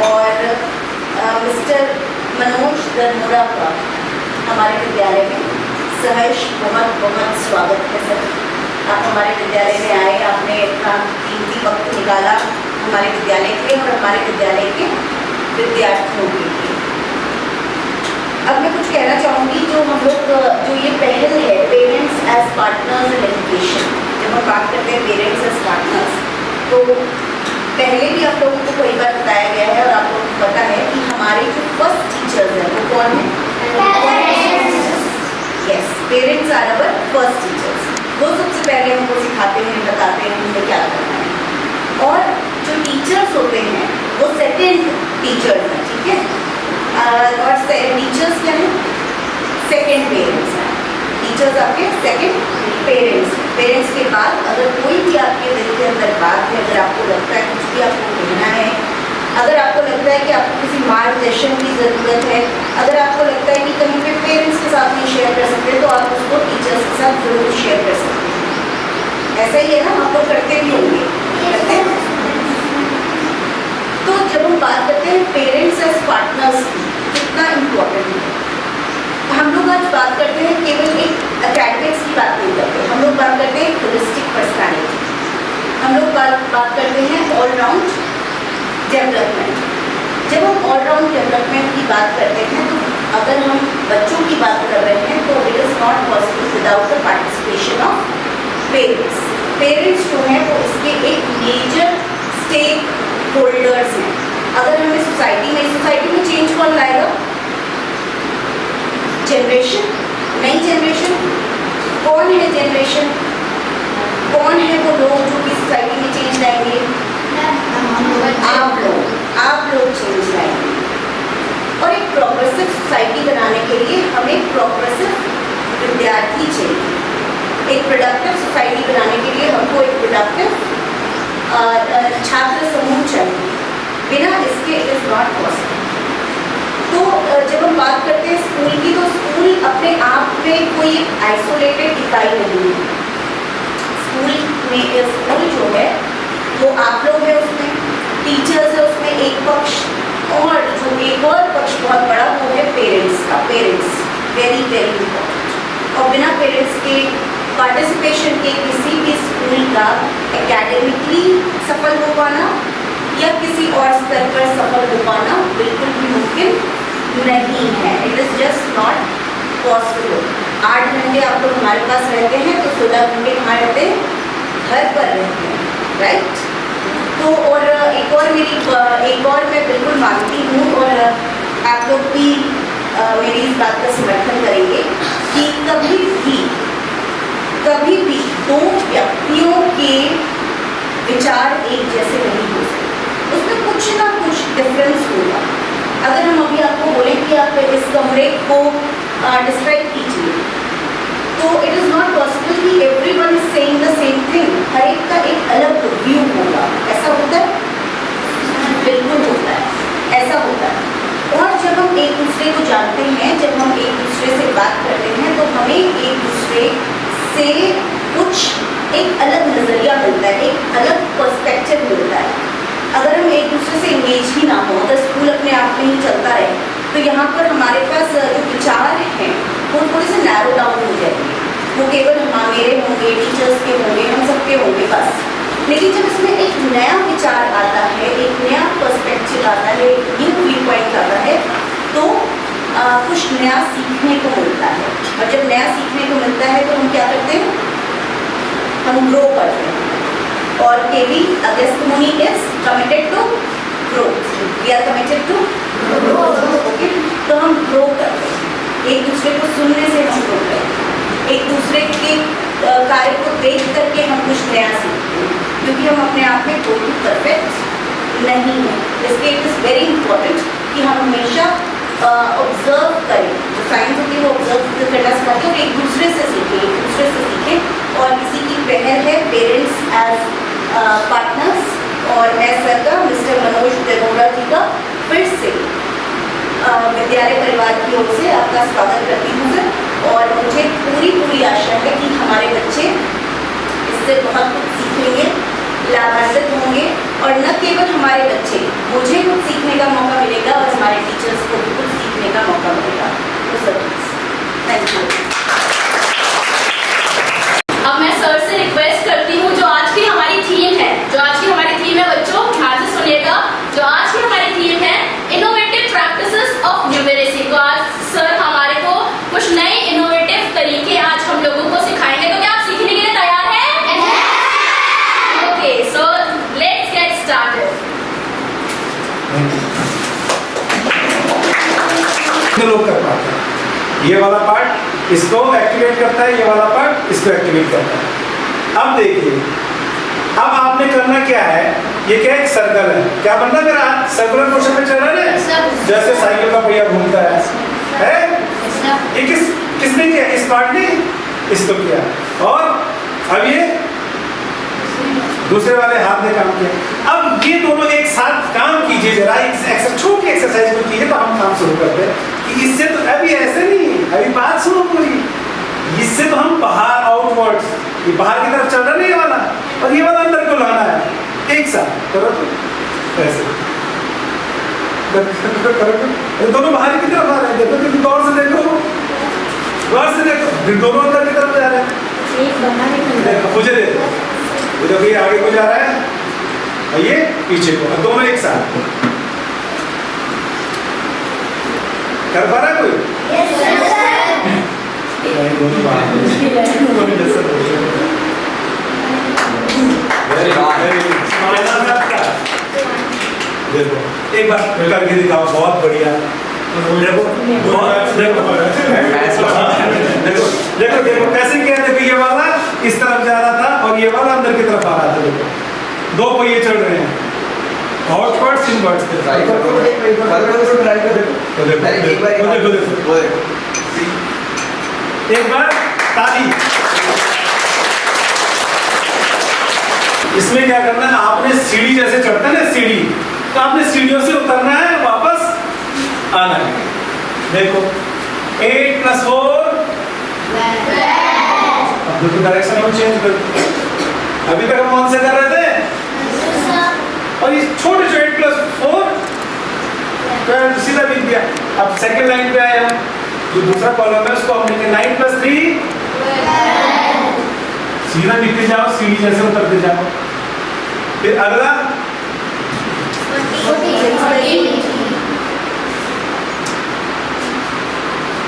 और मिस्टर मनोज दरमोड़ा का हमारे विद्यालय में सहर्ष बहुत बहुत स्वागत है सर। आप हमारे विद्यालय में आए, आपने इतना कीमती वक्त निकाला हमारे विद्यालय के और हमारे विद्यालय के विद्यार्थियों के लिए। अब मैं कुछ कहना चाहूँगी, जो हम लोग जो ये पहल है parents as partners in education, जब हम बात करते हैं पेरेंट्स एज पार्टनर्स, तो पहले भी आप लोगों को कई बार बताया गया है और आप लोगों को पता है कि हमारे जो फर्स्ट टीचर्स हैं वो कौन है? Yes, parents are our first teachers. वो सबसे पहले हमको सिखाते हैं, बताते हैं हमें क्या करना है। और जो टीचर्स होते हैं वो सेकेंड टीचर्स हैं, ठीक है। और टीचर्स क्या है? सेकेंड पेरेंट्स हैं। टीचर्स आपके सेकेंड पेरेंट्स। पेरेंट्स के बाद अगर कोई भी आपके दिल के अंदर बात है, अगर आपको लगता है कुछ भी आपको कहना है, अगर आपको लगता है कि आपको किसी मार्गदर्शन की ज़रूरत है, अगर आपको लगता है कि कहीं पे पेरेंट्स के साथ नहीं शेयर कर सकते, तो आप उसको टीचर्स के साथ ज़रूर शेयर कर सकते हैं। ऐसा ही है ना, आप लोग करते भी होंगे, करते हैं। तो जब हम बात करते हैं पेरेंट्स एज पार्टनर्स की, कितना इम्पोर्टेंट है। हम लोग आज बात करते हैं केवल एक एकेडमिक्स की बात नहीं करते, हम लोग बात करते हैं होलिस्टिक पर्सनालिटी, हम लोग बात करते हैं ऑलराउंड डेवलपमेंट। जब हम ऑलराउंड डेवलपमेंट की बात करते हैं, तो अगर हम बच्चों की बात कर रहे हैं तो it is not possible without the participation of parents. Parents जो हैं वो इसके एक मेजर स्टेक होल्डर्स हैं। अगर हमें सोसाइटी में चेंज कौन लाएगा? जनरेशन, नई जनरेशन। कौन है जनरेशन? कौन है वो लोग जो कि सोसाइटी में चेंज लाएंगे? आप लोग चेंज लाएंगे। और एक प्रोग्रेसिव सोसाइटी बनाने के लिए हमें प्रोग्रेसिव विद्यार्थी चाहिए। एक प्रोडक्टिव सोसाइटी बनाने के लिए हमको एक प्रोडक्टिव छात्र समूह चाहिए। बिना इसके इट इज़ नॉट पॉसिबल। तो जब हम बात करते हैं स्कूल की, तो स्कूल अपने आप में कोई आइसोलेटेड इकाई नहीं है। स्कूल जो है वो आप लोग हैं, उसमें टीचर्स है, उसमें एक पक्ष, और जो एक और पक्ष बहुत बड़ा वो है पेरेंट्स का। Parents very very important. और बिना पेरेंट्स के पार्टिसिपेशन के किसी भी स्कूल का एकेडमिकली सफल हो पाना या किसी और स्तर पर सफल हो पाना बिल्कुल भी मुमकिन नहीं है। It is just not possible. 8 घंटे आप लोग हमारे पास रहते हैं तो 16 घंटे कहाँ रहते हैं? घर पर रहते हैं, राइट। तो और एक और मैं बिल्कुल मानती हूँ, और आप लोग भी मेरी इस बात का समर्थन करेंगे कि कभी भी दो व्यक्तियों के विचार एक जैसे नहीं हो सकते, उसमें कुछ ना कुछ डिफरेंस होगा। अगर हम अभी आपको बोलें कि आप इस कमरे को डिस्क्राइब कीजिए, तो इट इज़ नॉट पॉसिबल कि everyone is saying the same thing. हर एक का एक अलग व्यू होगा। ऐसा होता है? बिल्कुल होता है, ऐसा होता है। और जब हम एक दूसरे को जानते हैं, जब हम एक दूसरे से बात करते हैं, तो हमें एक दूसरे से कुछ एक अलग नज़रिया मिलता है, एक अलग पर्सपेक्टिव मिलता है। अगर हम एक दूसरे से इंगेज ही ना हो, अगर स्कूल अपने आप में ही चलता रहे, तो यहाँ पर हमारे पास जो विचार हैं वो थोड़े से नैरो डाउन हो जाएंगे। वो केवल मेरे होंगे, टीचर्स के होंगे, हम सबके होंगे बस। लेकिन जब इसमें एक नया विचार आता है, एक नया पर्सपेक्टिव आता है, एक न्यू व्यू पॉइंट आता है, तो कुछ नया सीखने को मिलता है। और जब नया सीखने को मिलता है तो हम क्या करते हैं? हम ग्रो करते हैं। और KV Agastmuni is committed to growth. We are committed to growth. Okay, तो हम ग्रो करते हैं। एक दूसरे को सुनने से हम ग्रो करते हैं। एक दूसरे के कार्य को देख करके हम कुछ नया सीखते हैं, क्योंकि हम अपने आप में कोई भी परफेक्ट नहीं है। इसलिए इट इज़ वेरी इंपॉर्टेंट कि हम हमेशा ऑब्जर्व करें। जो साइंस होती है वो ऑब्जर्व करना सिखाती है, और एक दूसरे से सीखें। और किसी की पहल है पेरेंट्स एज पार्टनर्स, और मैं सर का मिस्टर मनोज दरमोड़ा जी का फिर से विद्यालय परिवार की ओर से आपका स्वागत करती हूँ सर। और मुझे पूरी आशा है कि हमारे बच्चे इससे बहुत कुछ सीखेंगे, लाभान्वित होंगे, और न केवल हमारे बच्चे, मुझे कुछ सीखने का लोग कर पाते हैं। ये वाला पार्ट इसको एक्टिवेट करता है, ये वाला पार्ट इसको एक्टिवेट करता है। अब देखिए, अब आपने करना क्या है, ये क्या एक सर्कल है, क्या बनना मेरा हाथ सर्कुलर मोशन में चल रहा है, जैसे साइकिल का पहिया घूमता है? ये किसने किया? इस पार्ट ने इसको किया, और अब ये दूसरे वाले हाथ ने काम किया। अब ये दोनों एक साथ काम कीजिए जरा, छोटी एक्सरसाइज को कीजिए, तो हम काम शुरू करते हैं कि इससे तो अभी ऐसे नहीं, अभी बात सुनो पूरी, इससे तो हम बाहर आउटवर्ड्स, ये बाहर की तरफ चल रहा नहीं ये वाला, और ये वाला अंदर को लाना है। एक साथ करो तो ऐसे करो, दोनों बाहर की तरफ आ रहे हैं, देखो गौर से देखो, गौर से देखो, दोनों अंदर की तरफ जा रहे हैं। देखो मुझे देखो, ये आगे को जा रहा है और ये पीछे को, और दोनों एक साथ कर पा रहा है कोई? देखो एक बार करके दिखाओ, बहुत बढ़िया। देखो देखो देखो कैसे किया, देखो ये वाला इस तरफ जा रहा था और ये वाला अंदर की तरफ आ रहा था। देखो दो पहिए चल रहे हैं, आउटवर्ड्स इनवर्ड्स पे। एक बार ताली। इसमें क्या करना है, आपने सीढ़ी जैसे चढ़ता है ना सीढ़ी, तो आपने सीढ़ियों से उतरना है, वापस आना है। देखो 8 + 4, अब देखो डायरेक्शन हम चेंज कर, अभी तक हम कौन से कर रहे थे, और ये छोटे छोटे 8 + 4 सीधा लिख दिया। अब सेकंड लाइन पे आए हम, जो दूसरा कॉलम है उसको हमने 9 + 3, सीधा लिखते जाओ, सीढ़ी जैसे उतरते जाओ। फिर अगला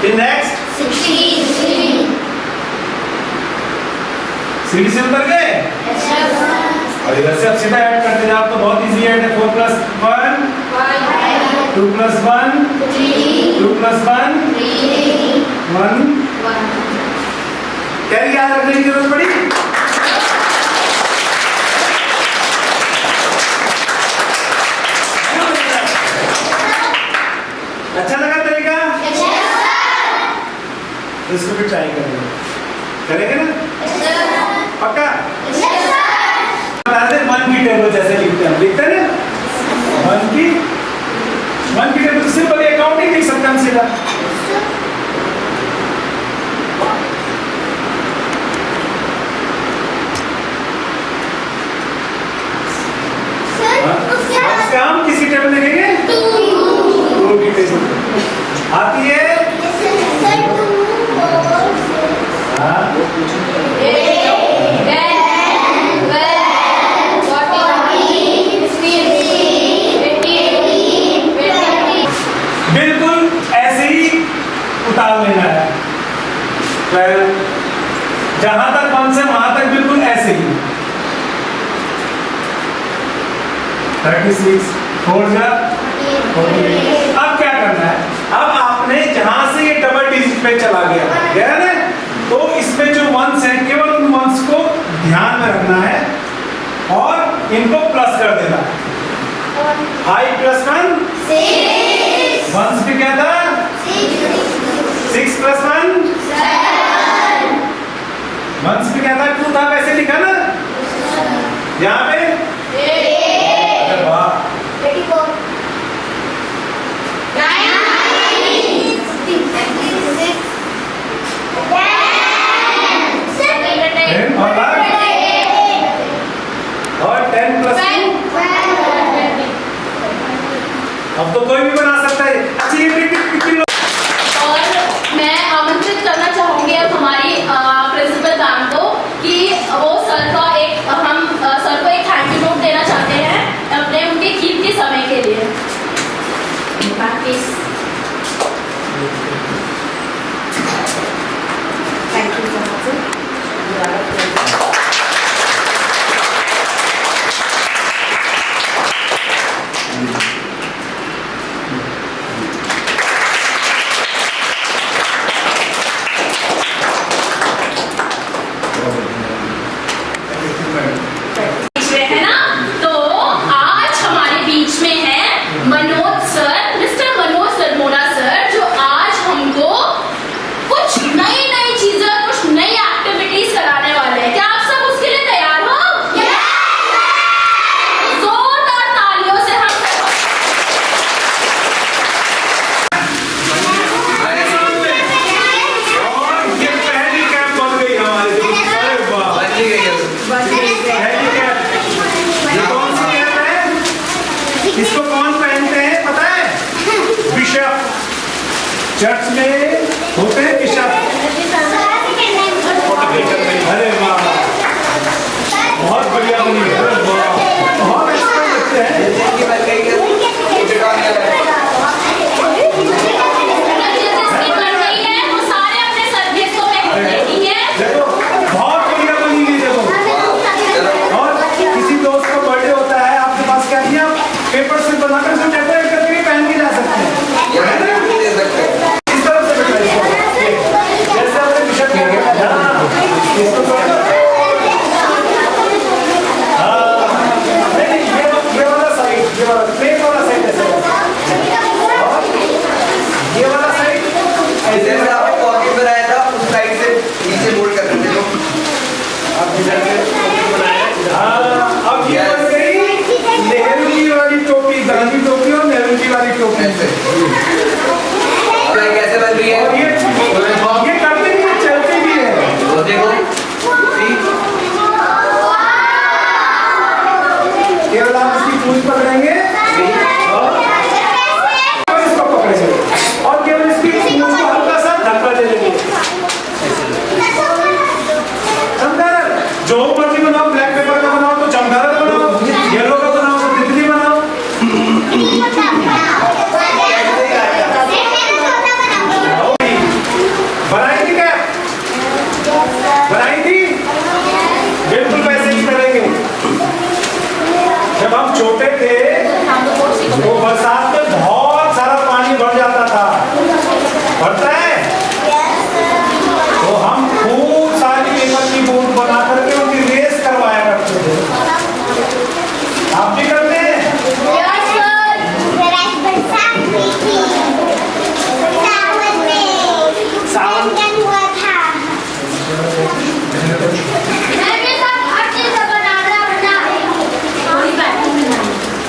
फिर नेक्स्ट 16, सीढ़ी से उतर गए, और इधर से अब सीधा ऐड करते जाओ, तो बहुत इजी ऐड है। 4 + 1 2 + 1 2 + 1 1। क्या याद रखने की जरूरत पड़ी? अच्छा लगा तरीका? तो इसको भी ट्राई करेंगे, करेंगे ना? पक्का? बता दे, 1 की टेबल जैसे लिखते हैं, लिखते हैं ना 1 की टेबल, तो सिंपल अकाउंटिंग लिख सकते हैं सीधा। हम किसी टेबल लिखेंगे? 2 की टेबल आती है। बिल्कुल ऐसे ही उतार लेना है, जहां तक 1 से वहां तक बिल्कुल ऐसे ही। 36 4 जा 48। अब क्या करना है, अब आपने जहां से ये डबल डिजिट पे चला गया ना, तो इसमें जो 1s हैं, केवल उन 1s को ध्यान में रखना है और इनको प्लस कर देना। 5 + 1 6, 1s पे क्या था 6 + 1 7, 1s पे क्या था 2 था, वैसे लिखा ना यहाँ पे 84 और 10 + 2। अब तो कोई भी बना सकता है। अच्छा ये और मैं आमंत्रित करना चाहूंगी अब हमारी प्रिंसिपल मैम को कि वो सर को एक थैंक यू नोट देना चाहते हैं अपने उनके कीमती समय के लिए। Thank you so much. Church में होते हैं बिशप। अरे वाह, बहुत बढ़िया बनी है, अरे वाह, बहुत अच्छा लगते हैं। जिसकी बन गई है वो सारे अपने सर्विस को पे ठीक है। देखो बहुत बढ़िया बनी है, देखो। और किसी दोस्त का बर्थडे होता है, आपके पास क्या किया, पेपर से बनाकर उसे डेकोरेट करके पहन के जा सकते हैं, है ना? इस तरह से बैठा है, जैसे आपने बिशप किया इसको ये वाला साइड, ये वाला प्लेन वाला साइड ऐसे, और ये वाला साइड ऐसे। जैसे आपने पॉकेट बनाया था उस साइड से नीचे मोड़ कर देते हो। अब ये बन गई नेहरू जी वाली टोपी, गांधी टोपी और नेहरू जी वाली टोपी। अब ये कैसे बन रही और है? ये करते भी है, चलते भी है। तो देखो केवल आप इसकी पूंछ पकड़ेंगे और इसको पकड़ेंगे और केवल इसकी पूंछ को हल्का सा धक्का दे देंगे। चमगादड़ जो मर्जी बनाओ, ब्लैक पेपर का बनाओ तो चमगादड़ बनाओ, येलो का बनाओ तो तितली बनाओ। बनाई थी क्या? बनाई थी? बिल्कुल वैसे ही करेंगे। जब हम छोटे थे तो बरसात में बहुत सारा पानी भर जाता था, भरता है, तो हम खूब सारी पेपर की बूंद बना करके उनकी रेस करवाया करते थे। आप भी करते हैं?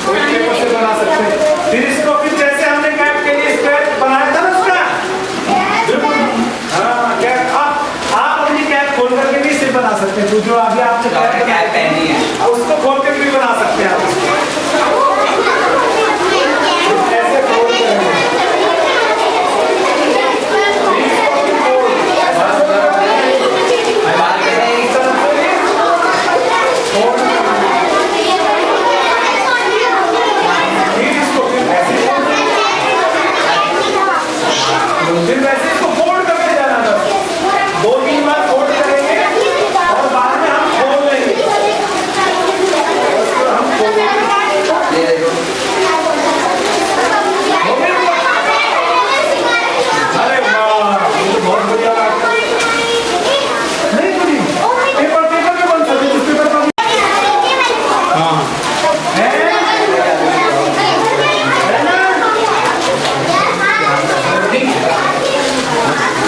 कोई पेपर से बना सकते हैं। फिर इसको फिर जैसे हमने कैप के लिए स्क्वायर बनाया था ना उसका, बिल्कुल हाँ, कैप आप अपनी कैप खोल करके भी इसे बना सकते हैं। तो जो अभी आपने कैप पहनी है उसको खोल कर भी बना सकते हैं आप। ऐसे खोल कर फिर वैसे इसको फोल्ड करके जाना था, 2-3 बार फोल्ड करेंगे और बाद में हम खोल लेंगे, उसको हम खोल लेंगे। ये देखो अरे वाह, ये तो बहुत बढ़िया बात है। नहीं बुरी, पेपर में बन सकते, जिस पेपर पर हाँ है ना?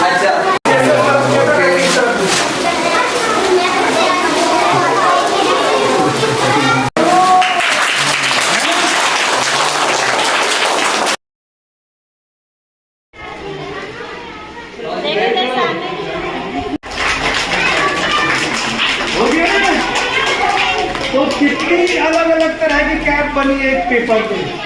अच्छा हो गया ना? तो कितनी अलग अलग तरह की कैप बनी है एक पेपर पे।